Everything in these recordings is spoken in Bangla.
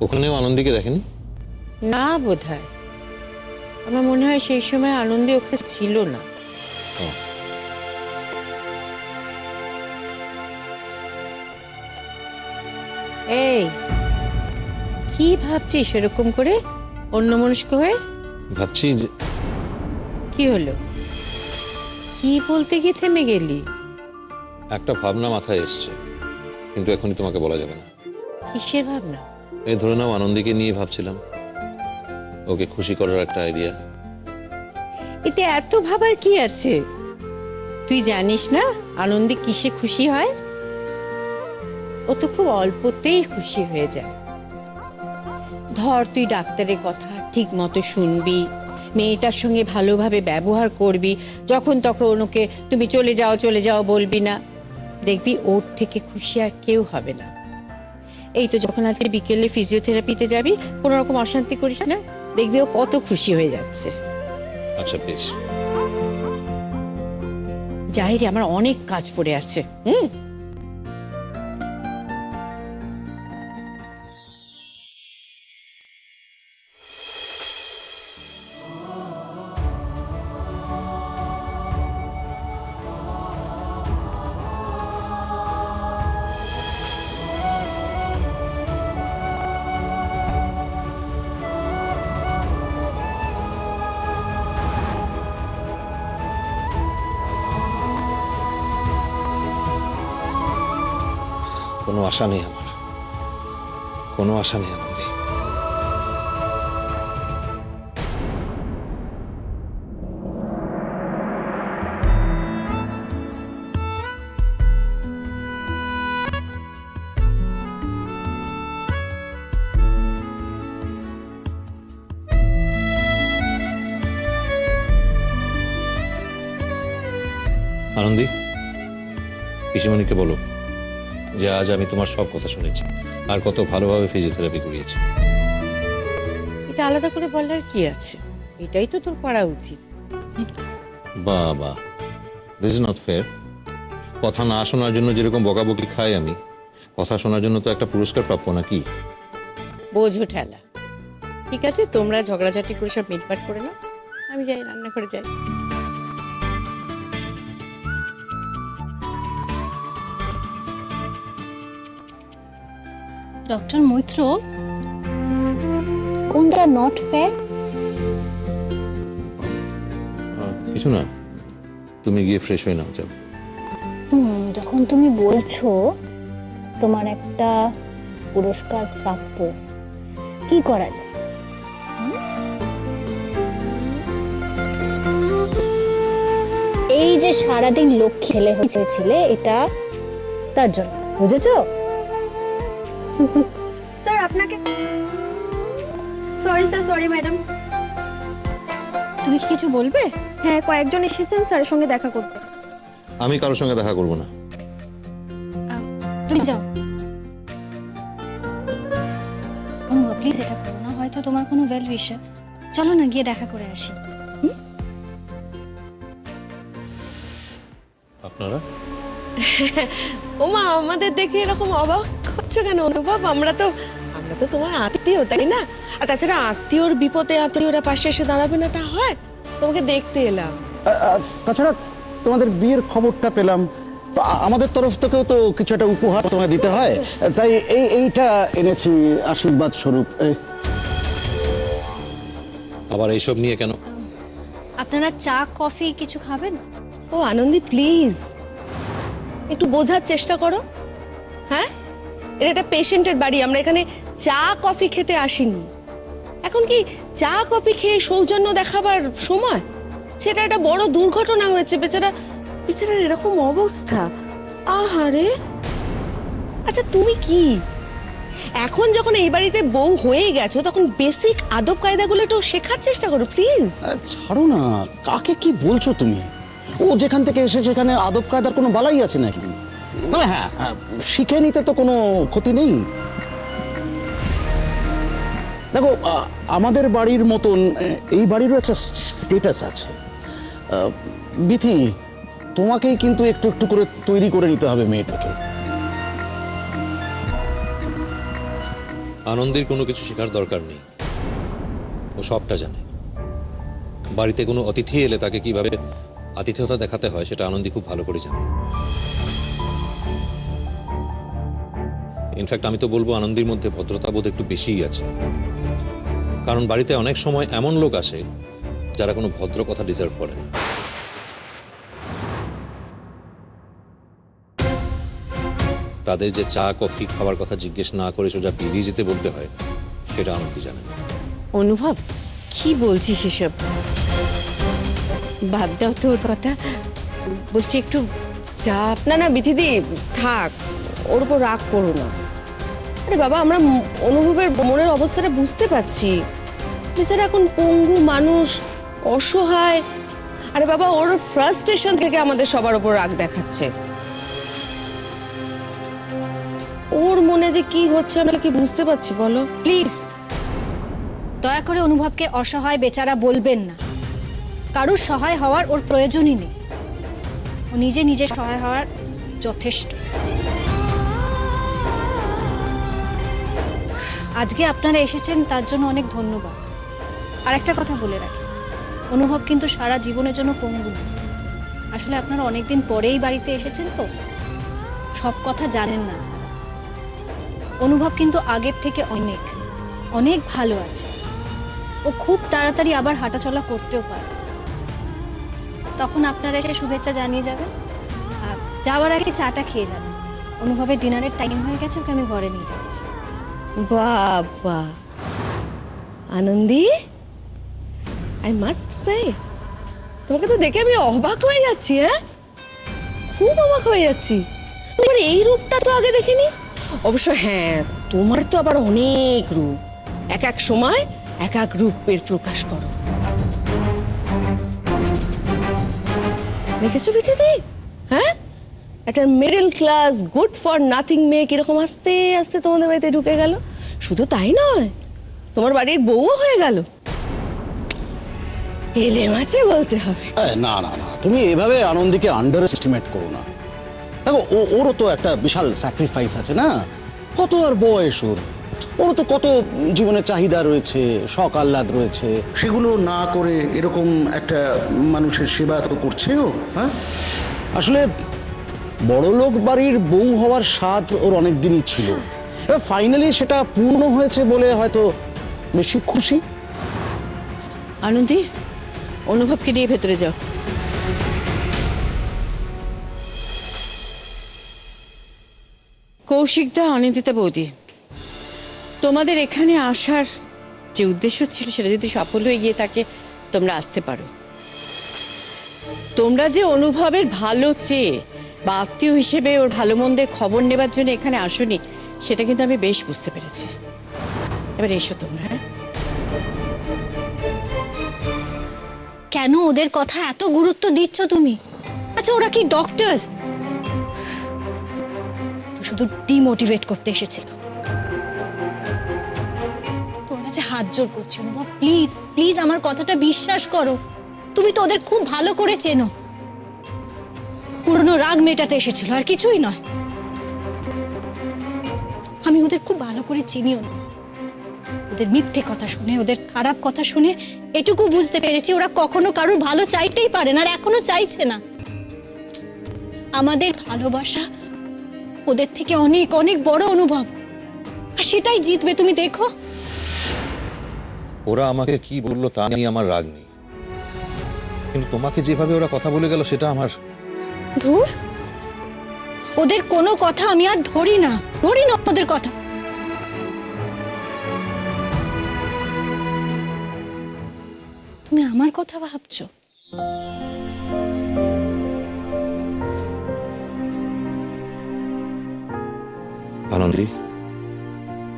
ওখানেও আনন্দীকে দেখেনি? না বোধহয়, আমার মনে হয় সেই সময় আনন্দী ওখানে ছিল না। এই কি ভাবছিস এরকম করে অন্যমনস্ক হয়ে? ভাবছি যে কি হলো, কি বলতে গিয়ে থেমে গেলি? একটা ভাবনা মাথায় এসছে, কিন্তু এখনই তোমাকে বলা যাবে না। কিসের ভাবনা? এই ধরে নাও আনন্দীকে নিয়ে ভাবছিলাম, ওকে খুশি করার একটা আইডিয়া। এতে এত ভাবার কি আছে? তুই জানিস না আনন্দী কিসে খুশি হয়? ও তো খুব অল্পতেই খুশি হয়ে যায়। ধর তুই ডাক্তারের কথা ঠিক মতো শুনবি, মেয়েটার সঙ্গে ভালোভাবে ব্যবহার করবি, যখন তখন ওকে তুমি চলে যাও বলবি না, দেখবি ওর থেকে খুশি আর কেউ হবে না। এই তো যখন আজকে বিকেলে ফিজিওথেরাপিতে যাবি, কোনো রকম অশান্তি করিস না, দেখবি ও কত খুশি হয়ে যাচ্ছে। আচ্ছা বেশ। যাই রে, আমার অনেক কাজ পড়ে আছে। কোনো আশা নেই আমার, কোনো আশা নেই আনন্দী। আনন্দী, পিসিমণিকে বলো যে আজ আমি তোমার সব কথা শুনেছি, আর কত ভালোভাবে ফিজিওথেরাপি করিয়েছি। এটা আলাদা করে বলার কি আছে? এটাই তো তোর করা উচিত। বাবা, দিস ইজ নট ফেয়ার। কথা না শোনার জন্য যেরকম বকাবকি খাই আমি, কথা শোনার জন্য তো একটা পুরস্কার প্রাপ্য নাকি? বোঝো ঠেলা। ঠিক আছে, তোমরা ঝগড়াঝাটি করে সব মিটমাট করে নাও, আমি যাই রান্না করে যাই। ডক্টর মৈত্র, কোনটা নট ফেয়ার? কিছু না, তুমি গিয়ে ফ্রেশ হয়ে নাও, যাও। যখন তুমি বলছো তোমার একটা পুরস্কার প্রাপ্য, কি করা যায়? এই যে সারাদিন লক্ষ্মী ছেলে হয়েছিলে, এটা তার জন্য, বুঝেছো? স্যার আপনাকে সরি স্যার, সরি ম্যাডাম। তুমি কি কিছু বলবে? হ্যাঁ, কয়েকজন এসেছেন স্যারের সঙ্গে দেখা করতে। আমি কারোর সঙ্গে দেখা করব না। তুমি যাও। প্লিজ এটা করো না, হয়তো তোমার কোনো ওয়েল উইশার। চলো না গিয়ে দেখা করে আসি। আপনারা? ওমা, আমাদের দেখে এরকম অবাক হচ্ছে কেন অনুভব? আমরা তো তোমার আত্মীয়, তাই না? আর তাছাড়া আত্মীয়র বিপদে আত্মীয়রা পাশে এসে দাঁড়াবে না, তা হয়? তোমাকে দেখতে এলাম। তাছাড়া তোমাদের বিয়ের খবরটা পেলাম, তো আমাদের তরফ থেকেও তো কিছু একটা উপহার তোমায় দিতে হয়, তাই এইটা এনেছি আশীর্বাদ স্বরূপ। আবার এইসব নিয়ে কেন? আপনারা চা কফি কিছু খাবেন? ও আনন্দী, প্লিজ একটু বোঝার চেষ্টা করো। হ্যাঁ, এটা একটা পেশেন্টের বাড়ি, আমরা এখানে চা কফি খেতে আসিনি। এখন কি চা কফি খেয়ে সৌজন্য দেখাবার সময়? সেটা একটা বড় দুর্ঘটনা হয়েছে, বেচারার এরকম অবস্থা। আহারে। আচ্ছা তুমি কি এখন যখন এই বাড়িতে বউ হয়ে গেছো, তখন বেসিক আদব কায়দাগুলো একটু শেখার চেষ্টা করো প্লিজ। ছাড়ো না, কাকে কি বলছো তুমি? ও যেখান থেকে এসে সেখানে আদব কায়দার কোনো বালাই আছে নাকি? হ্যাঁ, শিখে নিতে তো কোনো ক্ষতি নেই। দেখো, আমাদের বাড়ির মতন এই বাড়িরও একটা স্ট্যাটাস আছে। বিথি, তোমাকেই কিন্তু একটু একটু করে তৈরি করে নিতে হবে মেয়েটাকে। আনন্দের কোনো কিছু শেখার দরকার নেই, ও সবটা জানে। বাড়িতে কোনো অতিথি এলে তাকে কিভাবে আতিথেয়তা দেখাতে হয় সেটা আনন্দী খুব ভালো করে জানে। ইনফ্যাক্ট আমি তো বলবো আনন্দীর মধ্যে ভদ্রতাবোধ একটু বেশিই আছে, কারণ বাড়িতে অনেক সময় এমন লোক আসে যারা কোনো ভদ্র কথা ডিজার্ভ করে না। তাদের যে চা কফি খাওয়ার কথা জিজ্ঞেস না করে সোজা বেরিয়ে যেতে বলতে হয়, সেটা আনন্দী জানে না। অনুভব, কি বলছিস এসব? বাদ দাও তো ওর কথা। বলছি একটু চাপ। না না বিথিদি, থাক, ওর উপর রাগ করো না। আরে বাবা, আমরা অনুভবের মনের অবস্থাটা বুঝতে পারছি। বেচারা এখন পঙ্গু মানুষ, অসহায়। আরে বাবা, ওর ফ্রাস্ট্রেশন থেকে আমাদের সবার উপর রাগ দেখাচ্ছে। ওর মনে যে কি হচ্ছে আমরা কি বুঝতে পারছি বলো? প্লিজ দয়া করে অনুভবকে অসহায় বেচারা বলবেন না। কারুর সহায় হওয়ার ওর প্রয়োজনই নেই, ও নিজে নিজে সহায় হওয়ার যথেষ্ট। আজকে আপনারা এসেছেন তার জন্য অনেক ধন্যবাদ। আর একটা কথা বলে রাখি, অনুভব কিন্তু সারা জীবনের জন্য পঙ্গু না। আসলে আপনারা অনেকদিন পরেই বাড়িতে এসেছেন, তো সব কথা জানেন না। অনুভব কিন্তু আগের থেকে অনেক অনেক ভালো আছে। ও খুব তাড়াতাড়ি আবার হাঁটাচলা করতেও পারে। তখন আপনারা এসে শুভেচ্ছা জানিয়ে যাবেন। আর যাওয়ার আগে চাটা খেয়ে যাবেন। অনুভবের ডিনারের টাইম হয়ে গেছে, ওকে আমি ঘরে নিয়ে যাচ্ছি। বাবা আনন্দী, আই মাস্ট সে, তোমাকে তো দেখে আমি অবাক হয়ে যাচ্ছি। হ্যাঁ, খুব অবাক হয়ে যাচ্ছি। তোমার এই রূপটা তো আগে দেখিনি। অবশ্য হ্যাঁ, তোমার তো আবার অনেক রূপ, এক এক সময় এক এক রূপের প্রকাশ করো। দেখেছো বিথিদি? হ্যাঁ, একটা middle class good for nothing মেয়ে কিরকম আস্তে আস্তে তোমাদের বাড়িতে ঢুকে গেল। শুধু তাই নয়, তোমার বাড়ির বউও হয়ে গেল। এলে মাছে বলতে হবে। না না না, তুমি এভাবে আনন্দীকে আন্ডার এস্টিমেট করো না। দেখো, ওরও তো একটা বিশাল স্যাক্রিফাইস আছে না। কত আর বয়স ওরও তো কত জীবনের চাহিদা রয়েছে, শখ আহ্লাদ রয়েছে। সেগুলো না করে এরকম একটা মানুষের সেবা তো করছে ও। হ্যাঁ, আসলে বড়লোক বাড়ির বউ হওয়ার স্বাদ ওর অনেক দিনই ছিল। ফাইনালি সেটা পূর্ণ হয়েছে বলে হয়তো বেশি খুশি। আনন্দী, অনুভবকে নিয়ে ভেতরে যাও। কৌশিকদা, অনিন্দিতা বৌদি, তোমাদের এখানে আসার যে উদ্দেশ্য ছিল সেটা যদি সফল হয়ে গিয়ে থাকে, তোমরা আসতে পারো। তোমরা যে অনুভবের ভালো চেয়ে বা আত্মীয় হিসেবে ওর ভালো মন্দের খবর নেবার জন্য এখানে আসোনি, সেটা কিন্তু আমি বেশ বুঝতে পেরেছি। এবার এসো তোমরা। হ্যাঁ, কেন ওদের কথা এত গুরুত্ব দিচ্ছ তুমি? আচ্ছা, ওরা কি ডক্টরস? শুধু ডিমোটিভেট করতে এসেছিল। তোর কাছে হাত জোর করছি অনুভব, প্লিজ প্লিজ আমার কথাটা বিশ্বাস করো। তুমি তো ওদের খুব ভালো করে চেনো। পুরনো রাগ মেটাতে এসেছিল, আর কিছুই নয়। আমি ওদের খুব ভালো করে চিনিও না। ওদের মিথ্যে কথা শুনে, ওদের খারাপ কথা শুনে এটুকু বুঝতে পেরেছি ওরা কখনো কারোর ভালো চাইতেই পারে না, আর এখনো চাইছে না। আমাদের ভালোবাসা ওদের থেকে অনেক অনেক বড় অনুভব, আর সেটাই জিতবে, তুমি দেখো। ওরা আমাকে কি বললো তা নিয়ে আমার রাগ নেই, কিন্তু তোমাকে যেভাবে ওরা কথা বলে গেল সেটা আমার। ধুর, ওদের কোনো কথা আমি আর ধরি না ওদের কথা। তুমি আমার কথা ভাবছো? আনন্দী,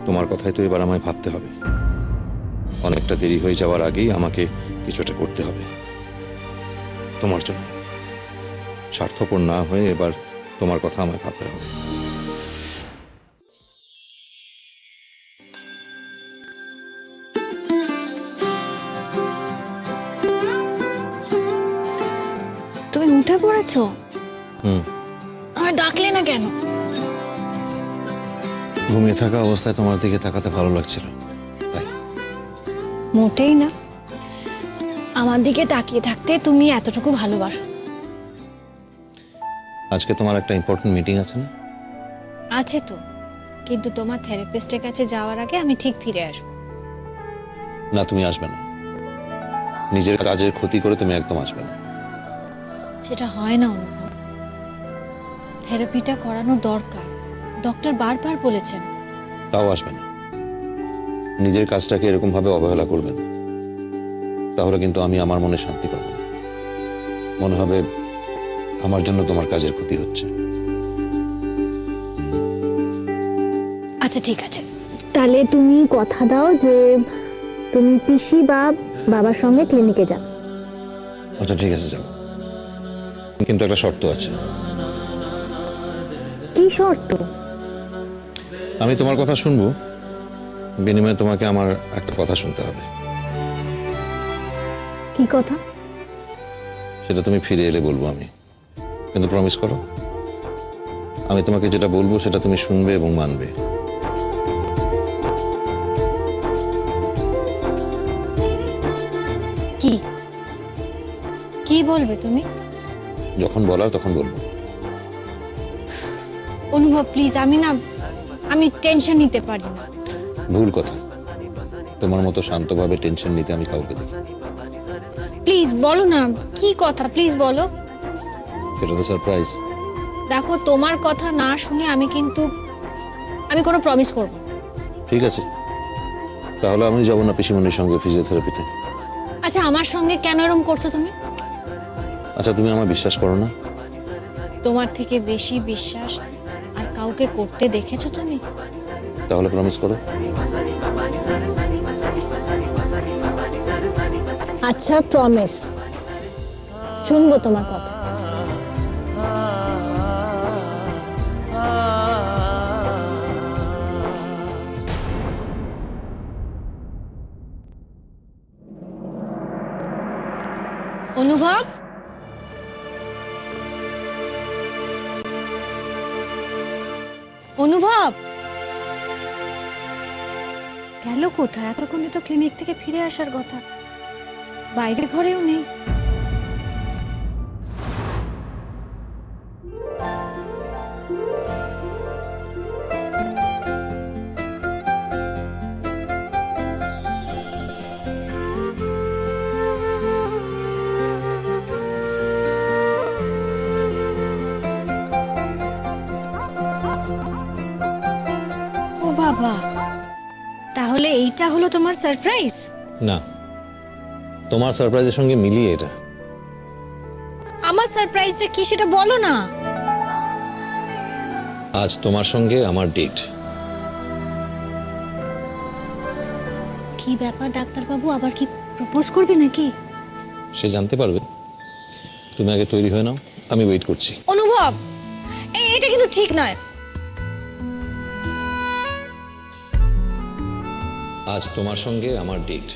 তোমার কথাই তো এবার আমায় ভাবতে হবে। অনেকটা দেরি হয়ে যাওয়ার আগেই আমাকে কিছু একটা করতে হবে তোমার জন্য। স্বার্থপর না হয়ে এবার তোমার কথা আমায় ভাবতে হবে। তুমি উঠে পড়েছো? হুম। আর ডাকলে না কেন? ঘুমিয়ে থাকা অবস্থায় তোমার দিকে তাকাতে ভালো লাগছিল তাই। মোটেই না, আমার দিকে তাকিয়ে থাকতে তুমি এতটুকু ভালোবাসো। আজকে তোমার একটা ইম্পর্টেন্ট মিটিং আছে না? আছে তো, কিন্তু তোমার থেরাপিস্টের কাছে যাওয়ার আগে আমি ঠিক ফিরে আসবো। না, তুমি আসবে না। নিজের কাজের ক্ষতি করে তুমি একদম আসবে না। সেটা হয় না অনুভব, থেরাপিটা করানো দরকার, ডক্টর বারবার বলেছেন। তাও আসবে না। নিজের কাজটাকে এরকম ভাবে অবহেলা করবে না, তাহলে কিন্তু আমি আমার মনে শান্তি পাবো না। মনে হবে আমার জন্য তোমার কাজের ক্ষতি হচ্ছে। আচ্ছা ঠিক আছে, তাহলে তুমি কথা দাও যে তুমি পিসি বা বাবার সঙ্গে ক্লিনিকে যাও। আচ্ছা ঠিক আছে, যাবো, কিন্তু একটা শর্ত আছে। কি শর্ত? আমি তোমার কথা শুনবো, বিনিময়ে তোমাকে আমার একটা কথা শুনতে হবে। কি কথা? সেটা তুমি ফিরে এলে বলবো আমি, কিন্তু প্রমিস করো আমি তোমাকে যেটা বলবো সেটা তুমি শুনবে এবং মানবে। কি কি বলবে তুমি? যখন বলার তখন বলবো। অনুভব প্লিজ, আমি টেনশন নিতে পারি না। ভুল কথা, তোমার মতো শান্তভাবে টেনশন নিতে আমি কাউকে দেখি। প্লিজ বলো না, কি কথা প্লিজ বলো। সেটা তো সারপ্রাইজ। দেখো, তোমার কথা না শুনে আমি কোনো প্রমিস করব না। ঠিক আছে, তাহলে আমি যাবো না পিসিমণির সঙ্গে ফিজিওথেরাপিতে। আচ্ছা, আমার সঙ্গে কেন এরকম করছো তুমি? আচ্ছা, তুমি আমার বিশ্বাস করো না? তোমার থেকে বেশি বিশ্বাস আর কাউকে করতে দেখেছো তুমি? তাহলে প্রমিস করো। আচ্ছা প্রমিস, শুনবো তোমার কথা। অনুভব, অনুভব গেল কোথায়? এতক্ষণে তো ক্লিনিক থেকে ফিরে আসার কথা, বাইরে ঘরেও নেই। ও বাবা, তাহলে এইটা হলো তোমার সারপ্রাইজ? না, তোমার সারপ্রাইজের সঙ্গে মিলিয়ে এটা। আমার সারপ্রাইজটা কি সেটা বলো না। আজ তোমার সঙ্গে আমার ডেট। কি ব্যাপার ডাক্তারবাবু, আবার কি প্রপোজ করবে নাকি? সে জানতে পারবে। তুমি আগে তৈরি হয়ে নাও, আমি ওয়েট করছি। অনুভব, এটা কিন্তু ঠিক নয়। আজ তোমার সঙ্গে আমার ডেট।